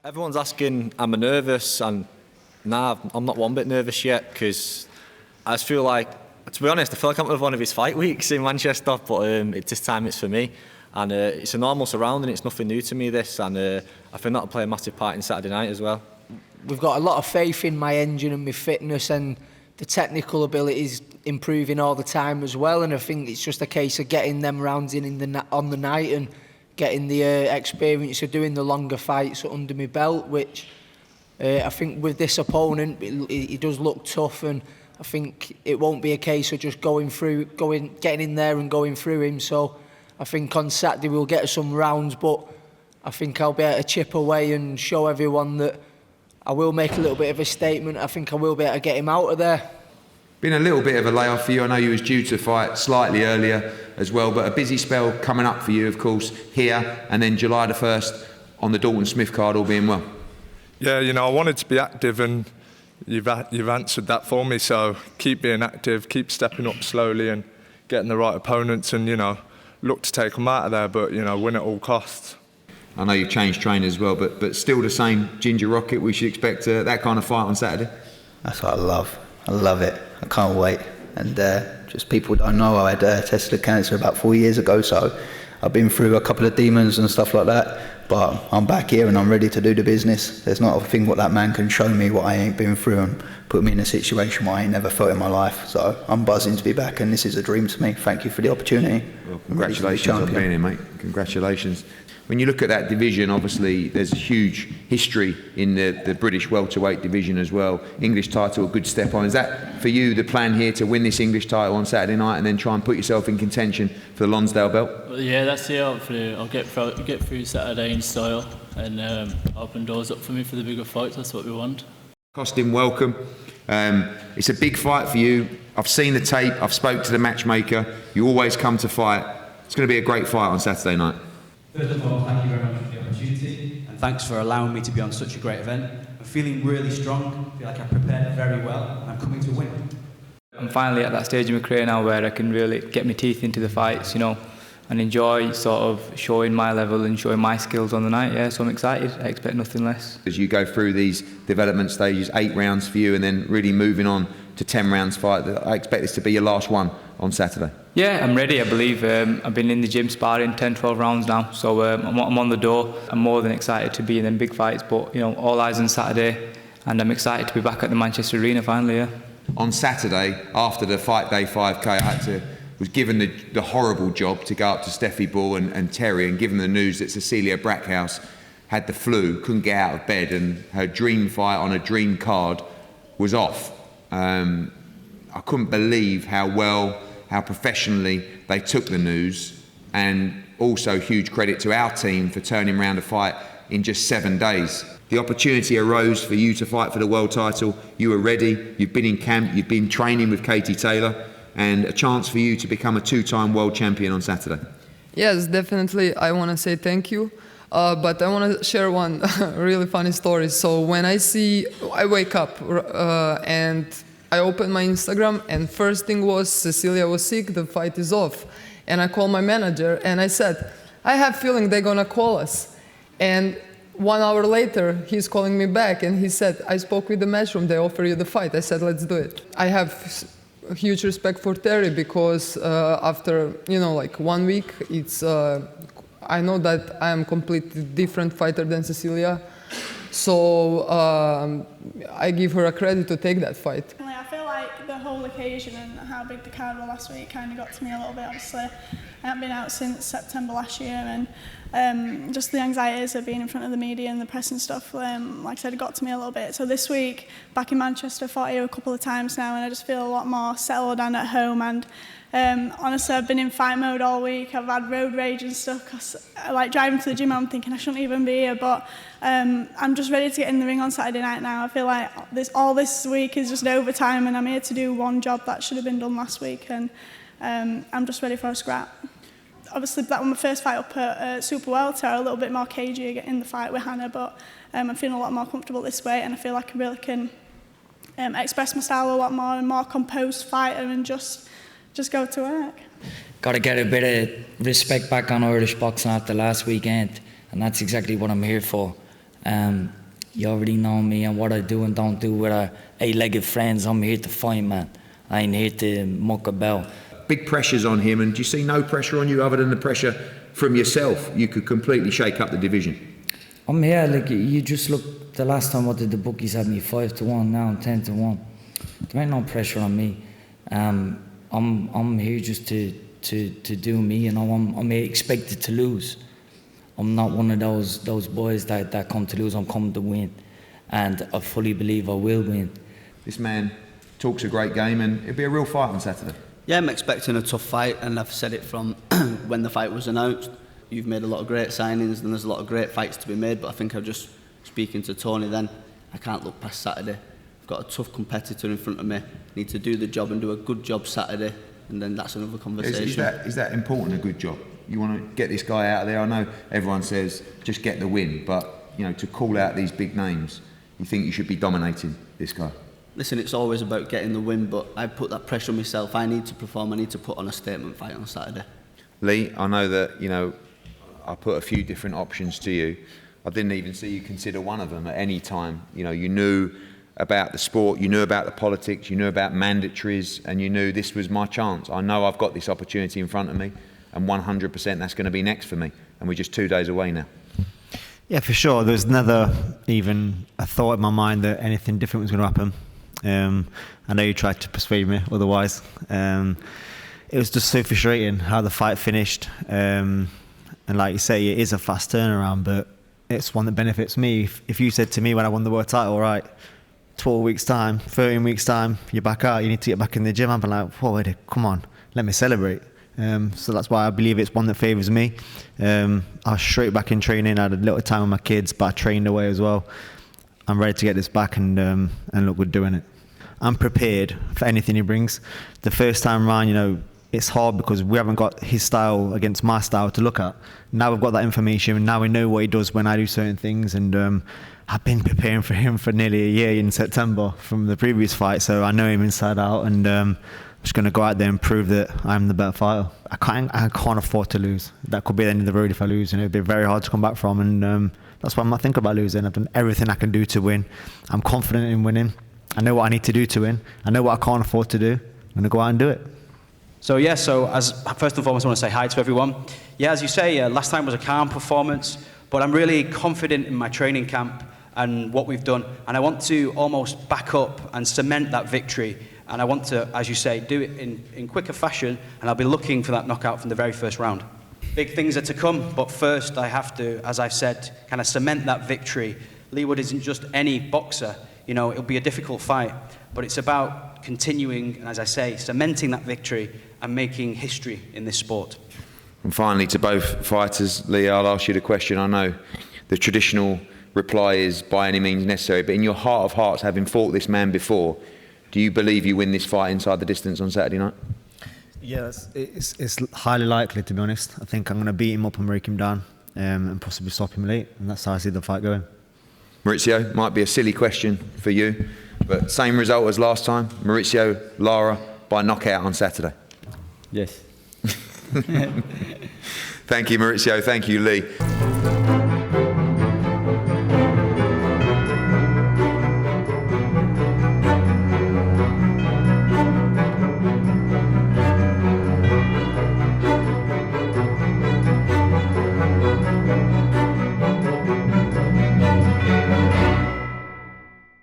Everyone's asking, am I nervous? And nah, I'm not one bit nervous yet, because I just feel like, to be honest, I feel like I'm at one of his fight weeks in Manchester, but this time it's for me. And it's a normal surrounding, it's nothing new to me, this, and I think that'll play a massive part in Saturday night as well. We've got a lot of faith in my engine and my fitness, and the technical abilities improving all the time as well, and I think it's just a case of getting them rounds on the night and getting the experience of doing the longer fights under my belt, which I think with this opponent, he does look tough, and I think it won't be a case of just getting in there and going through him. So I think on Saturday we'll get some rounds, but I think I'll be able to chip away and show everyone that I will make a little bit of a statement. I think I will be able to get him out of there. Been a little bit of a layoff for you. I know you was due to fight slightly earlier as well, but a busy spell coming up for you, of course, here, and then July the 1st on the Dalton Smith card, all being well. Yeah, you know, I wanted to be active, and you've answered that for me, so keep being active, keep stepping up slowly and getting the right opponents, and, you know, look to take them out of there, but, you know, win at all costs. I know you've changed trainers as well, but still the same Ginger Rocket. We should expect that kind of fight on Saturday. That's what I love. I love it. I can't wait. And just people don't know, I had tested cancer about 4 years ago, so I've been through a couple of demons and stuff like that. But I'm back here and I'm ready to do the business. There's not a thing what that man can show me what I ain't been through and put me in a situation where I ain't never felt in my life. So I'm buzzing to be back, and this is a dream to me. Thank you for the opportunity. Well, congratulations on being here, mate. Congratulations. When you look at that division, obviously there's a huge history in the British welterweight division as well. English title, a good step on. Is that for you the plan here, to win this English title on Saturday night and then try and put yourself in contention for the Lonsdale belt? Well, yeah, that's it. Hopefully I'll get through Saturday in style and open doors up for me for the bigger fights. That's what we want. Costin, welcome. It's a big fight for you. I've seen the tape, I've spoke to the matchmaker. You always come to fight. It's going to be a great fight on Saturday night. First of all, thank you very much for the opportunity, and thanks for allowing me to be on such a great event. I'm feeling really strong, I feel like I've prepared very well, and I'm coming to win. I'm finally at that stage in my career now where I can really get my teeth into the fights, you know, and enjoy sort of showing my level and showing my skills on the night, yeah, so I'm excited. I expect nothing less. As you go through these development stages, 8 rounds for you, and then really moving on to 10 rounds fight, I expect this to be your last one on Saturday. Yeah, I'm ready, I believe. I've been in the gym sparring 10, 12 rounds now, so I'm on the door. I'm more than excited to be in them big fights, but, you know, all eyes on Saturday, and I'm excited to be back at the Manchester Arena finally, yeah. On Saturday, after the Fight Day 5K, I was given the horrible job to go up to Steffi Bull and Terry and give them the news that Cecilia Brackhouse had the flu, couldn't get out of bed, and her dream fight on a dream card was off. I couldn't believe how professionally they took the news, and also huge credit to our team for turning around a fight in just 7 days. The opportunity arose for you to fight for the world title. You were ready, you've been in camp, you've been training with Katie Taylor, and a chance for you to become a 2-time world champion on Saturday. Yes, definitely. I want to say thank you. But I want to share one really funny story. So when I wake up and I open my Instagram, and first thing was Cecilia was sick, the fight is off. And I call my manager and I said, I have feeling they're gonna call us. And 1 hour later, he's calling me back and he said, I spoke with the matchroom, they offer you the fight. I said, let's do it. I have huge respect for Terry because after, you know, like 1 week, I know that I am completely different fighter than Cecilia. So I give her a credit to take that fight. I feel like the whole occasion and how big the card was last week kind of got to me a little bit. Obviously, I haven't been out since September last year, and just the anxieties of being in front of the media and the press and stuff, like I said, it got to me a little bit. So this week, back in Manchester, I fought here a couple of times now, and I just feel a lot more settled and at home. And honestly, I've been in fight mode all week. I've had road rage and stuff because, like, driving to the gym, I'm thinking I shouldn't even be here. But I'm just ready to get in the ring on Saturday night now. I feel like all this week is just overtime, and I'm here to do one job that should have been done last week. And I'm just ready for a scrap. Obviously, that was my first fight up at Super Welter, a little bit more cagey in the fight with Hannah. But I'm feeling a lot more comfortable this way, and I feel like I really can express my style a lot more and more composed fighter and just go to work. Got to get a bit of respect back on Irish boxing after last weekend, and that's exactly what I'm here for. You already know me and what I do and don't do with our eight-legged friends. I'm here to fight, man. I ain't here to muck about. Big pressures on him, and do you see no pressure on you other than the pressure from yourself? You could completely shake up the division. I'm here, like, you just look, the last time what did the bookies have me 5-1, now I'm 10-1. There ain't no pressure on me. I'm here just to do me, you know. I'm expected to lose. I'm not one of those boys that come to lose. I'm coming to win, and I fully believe I will win. This man talks a great game, and it'll be a real fight on Saturday. Yeah, I'm expecting a tough fight, and I've said it from when the fight was announced. You've made a lot of great signings, and there's a lot of great fights to be made, but I think I'm just speaking to Tony then, I can't look past Saturday. I've got a tough competitor in front of me. I need to do the job and do a good job Saturday, and then that's another conversation. Is that important, a good job? You want to get this guy out of there? I know everyone says just get the win, but you know, to call out these big names, you think you should be dominating this guy? Listen, it's always about getting the win, but I put that pressure on myself. I need to perform. I need to put on a statement fight on Saturday. Leigh, I know that, you know, I put a few different options to you. I didn't even see you consider one of them at any time. You know, you knew about the sport, you knew about the politics, you knew about mandatories, and you knew this was my chance. I know I've got this opportunity in front of me, and 100% that's going to be next for me. And we're just 2 days away now. Yeah, for sure. There's never even a thought in my mind that anything different was going to happen. I know you tried to persuade me otherwise. It was just so frustrating how the fight finished. And like you say, it is a fast turnaround, but it's one that benefits me. If you said to me when I won the world title, right, 12 weeks time, 13 weeks time, you're back out, you need to get back in the gym, I'd be like, whoa, wait, come on, let me celebrate. So that's why I believe it's one that favours me. I was straight back in training. I had a little time with my kids, but I trained away as well. I'm ready to get this back and look good doing it. I'm prepared for anything he brings. The first time round, you know, it's hard because we haven't got his style against my style to look at. Now we've got that information, and now we know what he does when I do certain things. And I've been preparing for him for nearly a year in September from the previous fight, so I know him inside out. And I'm just going to go out there and prove that I'm the better fighter. I can't afford to lose. That could be the end of the road if I lose, and it'd be very hard to come back from. And that's why I'm not thinking about losing. I've done everything I can do to win. I'm confident in winning. I know what I need to do to win. I know what I can't afford to do. I'm going to go out and do it. So as first and foremost, I want to say hi to everyone. Yeah, as you say, last time was a calm performance, but I'm really confident in my training camp and what we've done. And I want to almost back up and cement that victory. And I want to, as you say, do it in quicker fashion. And I'll be looking for that knockout from the very first round. Big things are to come, but first I have to, as I've said, kind of cement that victory. Leigh Wood isn't just any boxer. You know, it'll be a difficult fight, but it's about continuing, and as I say, cementing that victory and making history in this sport. And finally, to both fighters, Leigh, I'll ask you the question. I know the traditional reply is by any means necessary, but in your heart of hearts, having fought this man before, do you believe you win this fight inside the distance on Saturday night? Yes, it's highly likely, to be honest. I think I'm going to beat him up and break him down and possibly stop him late, and that's how I see the fight going. Maurizio, might be a silly question for you, but same result as last time, Mauricio Lara by knockout on Saturday. Yes. Thank you, Mauricio. Thank you, Leigh.